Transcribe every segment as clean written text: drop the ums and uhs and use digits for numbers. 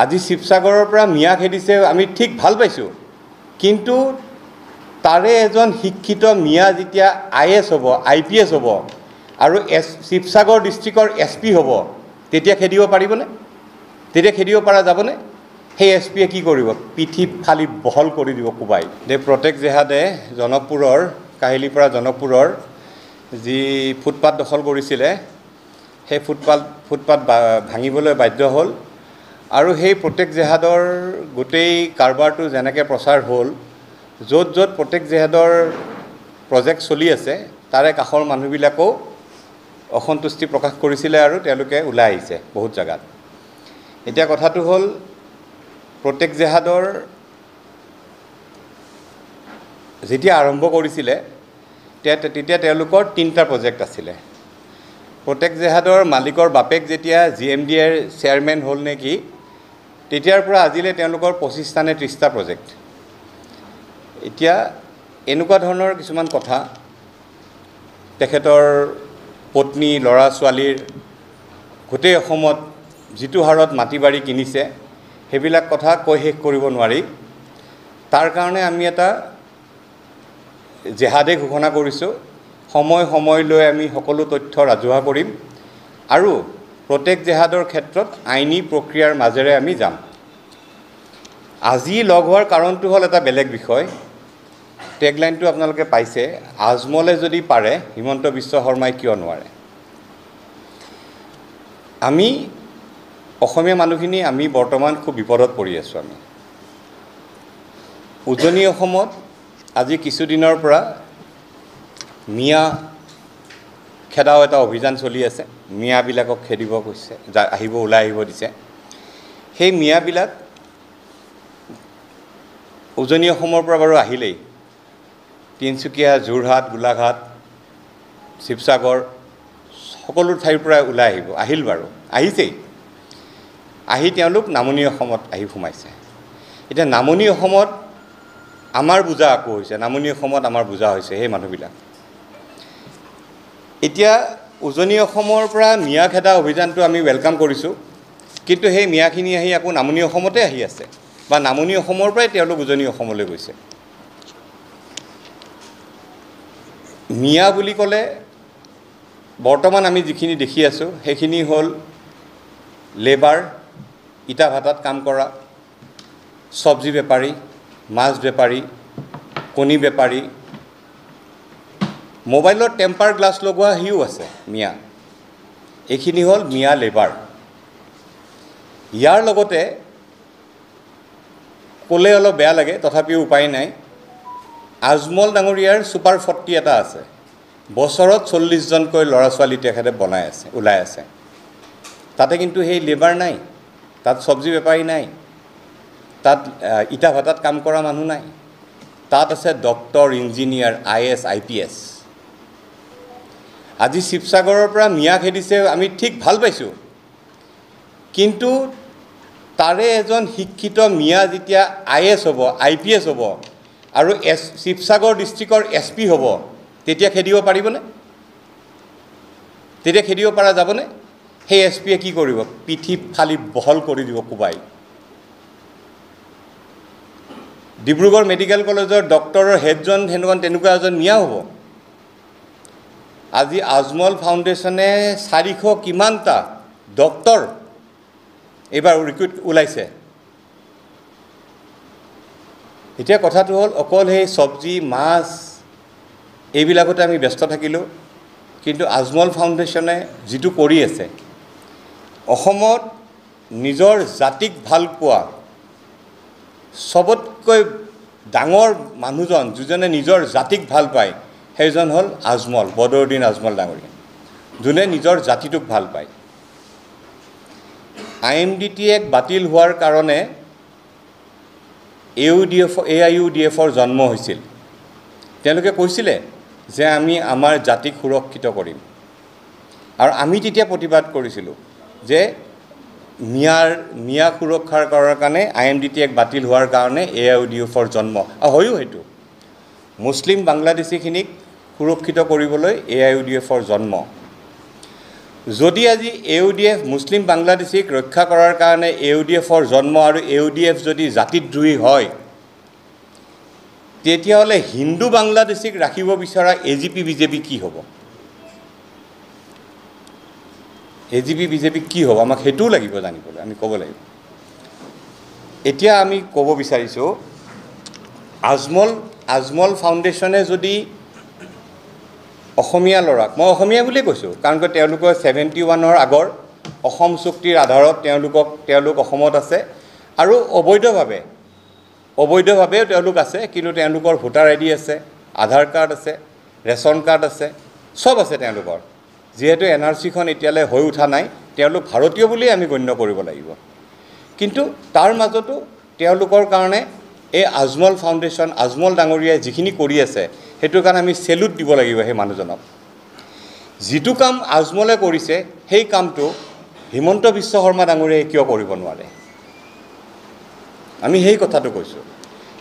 আজি শিৱসাগৰৰ পৰা মিয়া খেদিছে আমি ঠিক ভাল পাইছোঁ, কিন্তু তাৰে এজন শিক্ষিত মিয়া যেতিয়া IAS হ'ব, IPS হ'ব আৰু শিৱসাগৰ ডিষ্ট্ৰিক্টৰ SP হ'ব, তেতিয়া খেদিব পাৰিবনে? তেতিয়া খেদিব পৰা যাবনে? সেই SPয়ে কি কৰিব? পিঠি ফালি বহল কৰি দিব কোবাই। প্ৰত্যেক জেহাদে জনকপুৰৰ কাহিলীপাৰা জনকপুৰৰ যি ফুটপাথ দখল কৰিছিলে, সেই ফুটপাথ ভাঙিবলৈ বাধ্য হ'ল আৰু সেই প্ৰত্যেক জেহাদৰ গোটেই কাৰবাৰটো যেনেকৈ প্ৰচাৰ হ'ল, য'ত য'ত প্ৰত্যেক জেহাদৰ প্ৰজেক্ট চলি আছে তাৰে কাষৰ মানুহবিলাকেও অসন্তুষ্টি প্ৰকাশ কৰিছিলে আৰু তেওঁলোকে ওলাই আহিছে বহুত জেগাত। এতিয়া কথাটো হ'ল, প্ৰত্যেক জেহাদৰ যেতিয়া আৰম্ভ কৰিছিলে তেতিয়া তেওঁলোকৰ 3টা প্ৰজেক্ট আছিলে। প্ৰত্যেক জেহাদৰ মালিকৰ বাপেক যেতিয়া GMDAৰ চেয়াৰমেন হ'ল নেকি, তেতিয়াৰ পৰা আজিলৈ তেওঁলোকৰ 25টা নে 30টা প্ৰজেক্ট। এতিয়া এনেকুৱা ধৰণৰ কিছুমান কথা, তেখেতৰ পত্নী ল'ৰা ছোৱালীৰ গোটেই অসমত যিটো হাৰত মাটি বাৰী কিনিছে, সেইবিলাক কথা কৈ শেষ কৰিব নোৱাৰি। তাৰ কাৰণে আমি এটা জেহাদে ঘোষণা কৰিছোঁ। সময় লৈ আমি সকলো তথ্য ৰাজহুৱা কৰিম আৰু প্ৰত্যেক জেহাদৰ ক্ষেত্ৰত আইনী প্ৰক্ৰিয়াৰ মাজেৰে আমি যাম। আজি লগ হোৱাৰ কাৰণটো হ'ল এটা বেলেগ বিষয়। টেগলাইনটো আপোনালোকে পাইছে, আজমলে যদি পাৰে হিমন্ত বিশ্ব শৰ্মাই কিয় নোৱাৰে। আমি অসমীয়া মানুহখিনি আমি বৰ্তমান খুব বিপদত পৰি আছোঁ। আমি উজনি অসমত আজি কিছুদিনৰ পৰা মিয়া খেদাও এটা অভিযান চলি আছে। মিয়াবিলাকক খেদিব কৈছে, ওলাই আহিব দিছে। সেই মিয়াবিলাক উজনি অসমৰ পৰা বাৰু আহিলেই, তিনিচুকীয়া, যোৰহাট, গোলাঘাট, শিৱসাগৰ সকলো ঠাইৰ পৰা ওলাই আহিল বাৰু, আহিছেই। আহি তেওঁলোক নামনি অসমত আহি সোমাইছে। এতিয়া নামনি অসমত আমাৰ বোজা আকৌ হৈছে, নামনি অসমত আমাৰ বোজা হৈছে সেই মানুহবিলাক। এতিয়া উজনি অসমৰ পৰা মিয়া খেদা অভিযানটো আমি ৱেলকাম কৰিছোঁ, কিন্তু সেই মিয়াখিনি আহি আকৌ নামনি অসমতে আহি আছে, বা নামনি অসমৰ পৰাই তেওঁলোক উজনি অসমলৈ গৈছে। মিয়া বুলি ক'লে বৰ্তমান আমি যিখিনি দেখি আছোঁ সেইখিনি হ'ল লেবাৰ, ইটা ভাটাত কাম কৰা, চব্জি বেপাৰী, মাছ বেপাৰী, কণী বেপাৰী, মোবাইলত টেম্পাৰ গ্লাছ লগোৱা সিও আছে মিয়া। এইখিনি হ'ল মিয়া লেবাৰ। ইয়াৰ লগতে ক'লে অলপ বেয়া লাগে, তথাপিও উপায় নাই, আজমল ডাঙৰীয়াৰ ছুপাৰ 40 এটা আছে। বছৰত 40জনকৈ ল'ৰা ছোৱালী তেখেতে ওলাই আছে। তাতে কিন্তু সেই লেবাৰ নাই, তাত চব্জি বেপাৰী নাই, তাত ইটা ভাটাত কাম কৰা মানুহ নাই। তাত আছে ডক্টৰ, ইঞ্জিনিয়াৰ, IAS, IPS। আজি শিৱসাগৰৰ পৰা মিয়া খেদিছে আমি ঠিক ভাল পাইছোঁ, কিন্তু তাৰে এজন শিক্ষিত মিয়া যেতিয়া IAS হ'ব, IPS হ'ব আৰু শিৱসাগৰ ডিষ্ট্ৰিক্টৰ SP হ'ব, তেতিয়া খেদিব পাৰিবনে? তেতিয়া খেদিব পৰা যাবনে? সেই SPয়ে কি কৰিব? পিঠি ফালি বহল কৰি দিব কোবাই। ডিব্ৰুগড় মেডিকেল কলেজৰ ডক্টৰৰ হেডজন তেনেকুৱা এজন মিয়া হ'ব। আজি আজমল ফাউণ্ডেশ্যনে 400 কিমানটা ডক্টৰ এইবাৰ ৰিক্ৰুইট ওলাইছে। এতিয়া কথাটো হ'ল, অকল সেই চব্জি, মাছ এইবিলাকতে আমি ব্যস্ত থাকিলোঁ, কিন্তু আজমল ফাউণ্ডেশ্যনে যিটো কৰি আছে, অসমত নিজৰ জাতিক ভাল পোৱা চবতকৈ ডাঙৰ মানুহজন, যিজনে নিজৰ জাতিক ভাল পায়, সেইজন হ'ল আজমল, বদৰুদ্দিন আজমল ডাঙৰীয়া, যোনে নিজৰ জাতিটোক ভাল পায়। IMDTAক বাতিল হোৱাৰ কাৰণে AIUDFৰ জন্ম হৈছিল। তেওঁলোকে কৈছিলে যে আমি আমাৰ জাতিক সুৰক্ষিত কৰিম, আৰু আমি তেতিয়া প্ৰতিবাদ কৰিছিলোঁ যে মিয়া সুৰক্ষাৰ কাৰণে IMDTAক বাতিল হোৱাৰ কাৰণে AIUDFৰ জন্ম, হয়ো সেইটো মুছলিম বাংলাদেশীখিনিক সুৰক্ষিত কৰিবলৈ AIUDFৰ জন্ম। যদি আজি AUDF মুছলিম বাংলাদেশীক ৰক্ষা কৰাৰ কাৰণে AUDFৰ জন্ম আৰু AUDF যদি জাতিদ্ৰোহী হয় তেতিয়াহ'লে হিন্দু বাংলাদেশীক ৰাখিব বিচৰা AGP BJP কি হ'ব AGP BJP কি হ'ব আমাক হেতু লাগিব জানিবলৈ আমি ক'ব লাগিব এতিয়া আমি ক'ব বিচাৰিছো আজমল ফাউণ্ডেশ্যনে যদি অসমীয়া ল'ৰাক মই অসমীয়া বুলি কৈছোঁ কাৰণ তেওঁলোকৰ 71ৰ আগৰ অসম চুক্তিৰ আধাৰত তেওঁলোক অসমত আছে আৰু অবৈধভাৱেও তেওঁলোক আছে কিন্তু তেওঁলোকৰ ভোটাৰ ID আছে আধাৰ কাৰ্ড আছে ৰেচন কাৰ্ড আছে সব আছে তেওঁলোকৰ যেহেতু NRCখন এতিয়ালৈ হৈ উঠা নাই তেওঁলোক ভাৰতীয় বুলি আমি গণ্য কৰিব লাগিব কিন্তু তাৰ মাজতো তেওঁলোকৰ কাৰণে এই আজমল ফাউণ্ডেশ্যন আজমল ডাঙৰীয়াই যিখিনি কৰি আছে হেতু কাৰণে আমি সেলুট দিব লাগিব হে মানুহজনক যিটো কাম আজমলে কৰিছে সেই কামটো হিমন্ত বিশ্ব শৰ্মা ডাঙৰীয়াই কিয় কৰিব নোৱাৰে আমি সেই কথাটো কৈছো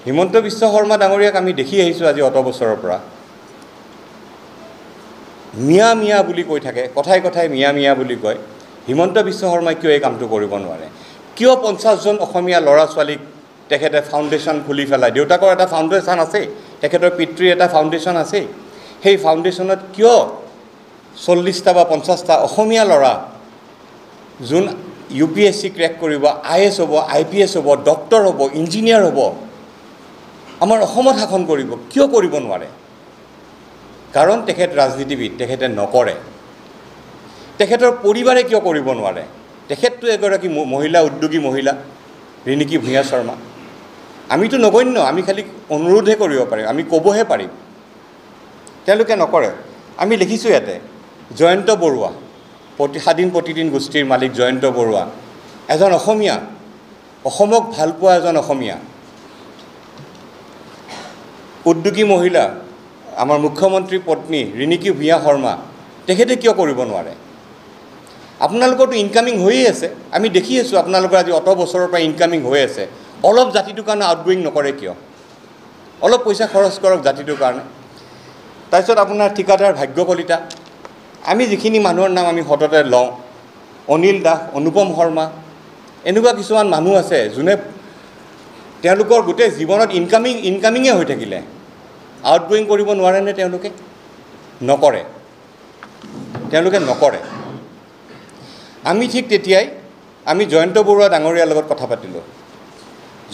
হিমন্ত বিশ্ব শৰ্মা ডাঙৰীয়াক আমি দেখি আহিছো আজি অত বছৰৰ পৰা মিয়া বুলি কৈ থাকে কথাই মিয়া বুলি কয় হিমন্ত বিশ্ব শৰ্মাই কিয় এই কামটো কৰিব নোৱাৰে কিয় 50 জন অসমীয়া ল'ৰা ছোৱালীক তেখেতে ফাউণ্ডেশ্যন খুলি ফেলাই দেউতাকৰ এটা ফাউণ্ডেশ্যন আছে তেখেতৰ পিতৃৰ এটা ফাউণ্ডেশ্যন আছে সেই ফাউণ্ডেশ্যনত কিয় 40টা বা 50টা অসমীয়া ল'ৰা যোন UPSC ক্ৰেক কৰিব IAS হ'ব IPS হ'ব ডক্টৰ হ'ব ইঞ্জিনিয়াৰ হ'ব আমাৰ অসমত শাসন কৰিব কিয় কৰিব নোৱাৰে কাৰণ তেখেত ৰাজনীতিবিদ তেখেতে নকৰে তেখেতৰ পৰিবাৰে কিয় কৰিব নোৱাৰে তেখেতটো এগৰাকী মহিলা উদ্যোগী মহিলা ৰিনিকি ভূঞা শৰ্মা আমিতো নগণ্য আমি খালি অনুৰোধহে কৰিব পাৰিম আমি ক'বহে পাৰিম তেওঁলোকে নকৰে আমি লিখিছোঁ ইয়াতে জয়ন্ত বৰুৱা স্বাধীন প্ৰতিদিন গোষ্ঠীৰ মালিক জয়ন্ত বৰুৱা এজন অসমীয়া অসমক ভাল পোৱা এজন অসমীয়া উদ্যোগী মহিলা আমাৰ মুখ্যমন্ত্ৰী পত্নী ৰিনিকি ভূঞা শৰ্মা তেখেতে কিয় কৰিব নোৱাৰে আপোনালোকৰটো ইনকামিং হৈয়ে আছে আমি দেখি আছোঁ আপোনালোকৰ আজি অত বছৰৰ পৰা ইনকামিং হৈ আছে অলপ জাতিটোৰ কাৰণে আউটগোয়িং নকৰে কিয় অলপ পইচা খৰচ কৰক জাতিটোৰ কাৰণে তাৰপিছত আপোনাৰ ঠিকাদাৰ ভাগ্য কলিতা আমি যিখিনি মানুহৰ নাম আমি হততে লওঁ অনিল দাস অনুপম শৰ্মা এনেকুৱা কিছুমান মানুহ আছে যোনে তেওঁলোকৰ গোটেই জীৱনত ইনকামিঙে হৈ থাকিলে আউটগোয়িং কৰিব নোৱাৰে নে তেওঁলোকে নকৰে আমি ঠিক তেতিয়াই আমি জয়ন্ত বৰুৱা ডাঙৰীয়াৰ লগত কথা পাতিলোঁ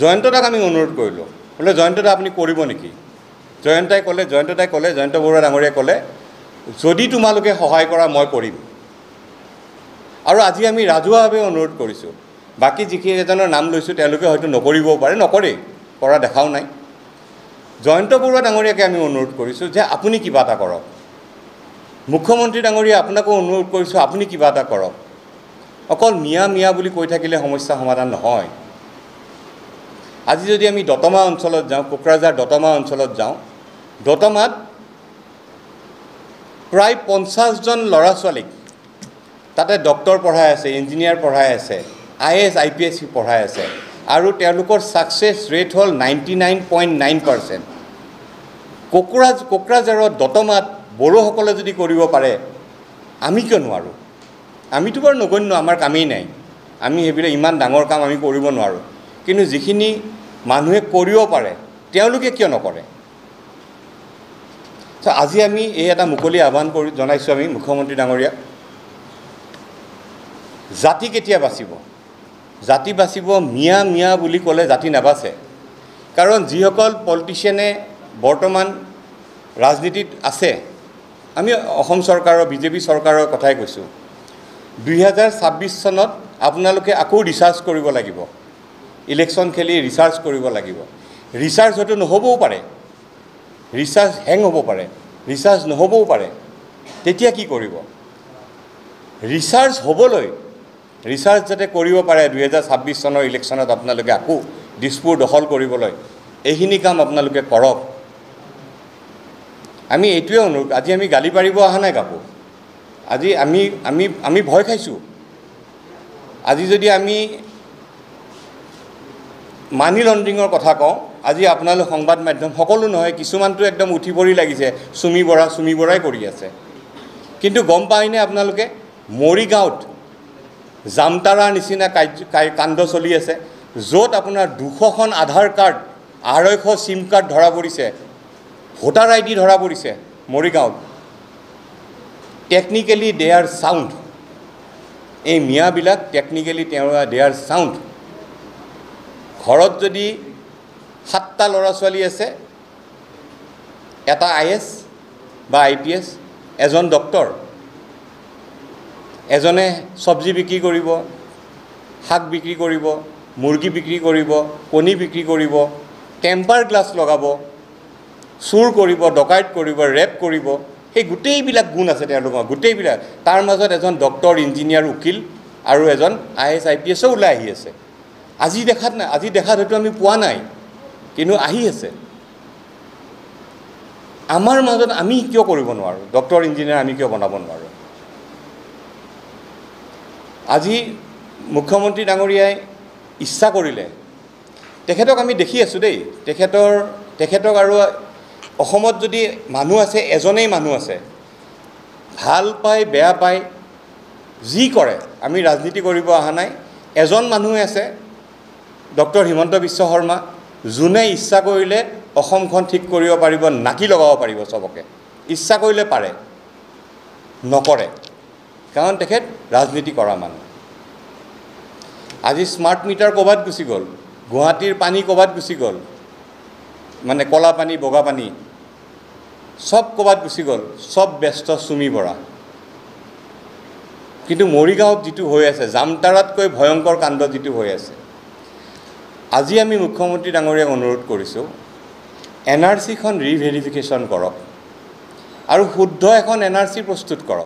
জয়ন্ত দাক আমি অনুৰোধ কৰিলোঁ বোলে জয়ন্ত দা আপুনি কৰিব নেকি জয়ন্ত বৰুৱা ডাঙৰীয়াই ক'লে যদি তোমালোকে সহায় কৰা মই কৰিম আৰু আজি আমি ৰাজহুৱাভাৱে অনুৰোধ কৰিছোঁ বাকি যিকেইজনৰ নাম লৈছোঁ তেওঁলোকে হয়তো নকৰিবও পাৰে নকৰেই কৰা দেখাও নাই জয়ন্ত বৰুৱা ডাঙৰীয়াকে আমি অনুৰোধ কৰিছোঁ যে আপুনি কিবা এটা কৰক মুখ্যমন্ত্ৰী ডাঙৰীয়া আপোনাকো অনুৰোধ কৰিছোঁ আপুনি কিবা এটা কৰক অকল মিয়া বুলি কৈ থাকিলে সমস্যা সমাধান নহয় আজি যদি আমি দতমা অঞ্চলত যাওঁ কোকৰাঝাৰ দতমা অঞ্চলত যাওঁ দতমাত প্ৰায় 50 জন ল'ৰা ছোৱালীক তাতে ডক্টৰ পঢ়াই আছে ইঞ্জিনিয়াৰ পঢ়াই আছে IAS IPS পঢ়াই আছে আৰু তেওঁলোকৰ সাকসেছ ৰেট হ'ল 99.9% কোকৰাঝাৰৰ দতমাত বড়োসকলে যদি কৰিব পাৰে আমি কিয় নোৱাৰোঁ আমিতো বাৰু নগণ্য আমাৰ কামেই নাই আমি সেইবিলাক ইমান ডাঙৰ কাম আমি কৰিব নোৱাৰোঁ কিন্তু যিখিনি মানুহে কৰিব পাৰে তেওঁলোকে কিয় নকৰে আজি আমি এই এটা মুকলি আহ্বান কৰি জনাইছোঁ আমি মুখ্যমন্ত্ৰী ডাঙৰীয়াক জাতি কেতিয়া বাচিব মিয়া বুলি ক'লে জাতি নাবাচে কাৰণ যিসকল পলিটিচিয়ানে বৰ্তমান ৰাজনীতিত আছে আমি অসম চৰকাৰৰ বিজেপি চৰকাৰৰ কথাই কৈছোঁ 2026 চনত আপোনালোকে আকৌ ৰিচাৰ্জ কৰিব লাগিব ইলেকশ্যন খেলি ৰিচাৰ্জ কৰিব লাগিব ৰিচাৰ্জ হয়তো নহ'বও পাৰে ৰিচাৰ্জ হেং হ'ব পাৰে ৰিচাৰ্জ নহ'বও পাৰে তেতিয়া কি কৰিব ৰিচাৰ্জ হ'বলৈ ৰিচাৰ্জ যাতে কৰিব পাৰে 2026 চনৰ ইলেকশ্যনত আপোনালোকে আকৌ দিছপুৰ দখল কৰিবলৈ এইখিনি কাম আপোনালোকে কৰক আমি এইটোৱে অনুৰোধ আজি আমি গালি পাৰিব অহা নাই কাকো আজি আমি ভয় খাইছোঁ আজি যদি আমি মানি লণ্ড্ৰিঙৰ কথা কওঁ আজি আপোনালোক সংবাদ মাধ্যম সকলো নহয় কিছুমানটো একদম উঠি পৰি লাগিছে চুমি বৰাই কৰি আছে কিন্তু গম পায়নে আপোনালোকে মৰিগাঁৱত জামতাৰাৰ নিচিনা কাণ্ড চলি আছে, য'ত আপোনাৰ 200খন আধাৰ কাৰ্ড 250 চিম কাৰ্ড ধৰা পৰিছে, ভোটাৰ ID ধৰা পৰিছে মৰিগাঁৱত। টেকনিকেলি দে আৰ চাউণ্ড, এই মিয়াবিলাক টেকনিকেলি দে আৰ চাউণ্ড। ঘৰত যদি 7টা ল'ৰা ছোৱালী আছে, এটা IS বা IPS, এজন ডক্তৰ, এজনে চব্জি বিক্ৰী কৰিব, শাক বিক্ৰী কৰিব, মুৰ্গী বিক্ৰী কৰিব, কণী বিক্ৰী কৰিব, টেম্পাৰ গ্লাছ লগাব, চুৰ কৰিব, ডকাইত কৰিব, ৰেপ কৰিব, সেই গোটেইবিলাক গুণ আছে তেওঁলোকৰ, গোটেইবিলাক। তাৰ মাজত এজন ডক্তৰ, ইঞ্জিনিয়াৰ, উকিল আৰু এজন IS IPSও ওলাই আহি আছে। আজি দেখাত নাই, আজি দেখাত হয়তো আমি পোৱা নাই, কিন্তু আহি আছে। আমাৰ মাজত আমি কিয় কৰিব নোৱাৰোঁ? ডক্তৰ, ইঞ্জিনিয়াৰ আমি কিয় বনাব নোৱাৰোঁ? আজি মুখ্যমন্ত্ৰী ডাঙৰীয়াই ইচ্ছা কৰিলে, তেখেতক আমি দেখি আছোঁ দেই, তেখেতক আৰু অসমত যদি মানুহ আছে, এজনেই মানুহ আছে, ভাল পায় বেয়া পায় যি কৰে, আমি ৰাজনীতি কৰিব অহা নাই, এজন মানুহে আছে, ডক্টৰ হিমন্ত বিশ্ব শৰ্মা, যোনে ইচ্ছা কৰিলে অসমখন ঠিক কৰিব পাৰিব, নাকি লগাব পাৰিব চবকে, ইচ্ছা কৰিলে পাৰে, নকৰে, কাৰণ তেখেত ৰাজনীতি কৰা মানুহ। আজি স্মাৰ্ট মিটাৰ ক'ৰবাত গুচি গ'ল, গুৱাহাটীৰ পানী ক'ৰবাত গুচি গ'ল, মানে ক'লা পানী বগা পানী সব ক'ৰবাত গুচি গ'ল, সব ব্যস্ত চুমি বৰা। কিন্তু মৰিগাঁৱত যিটো হৈ আছে, জামতাৰাতকৈ ভয়ংকৰ কাণ্ড যিটো হৈ আছে, আজি আমি মুখ্যমন্ত্ৰী ডাঙৰীয়াক অনুৰোধ কৰিছোঁ, NRCখন ৰিভেৰিফিকেশ্যন কৰক আৰু শুদ্ধ এখন NRC প্ৰস্তুত কৰক।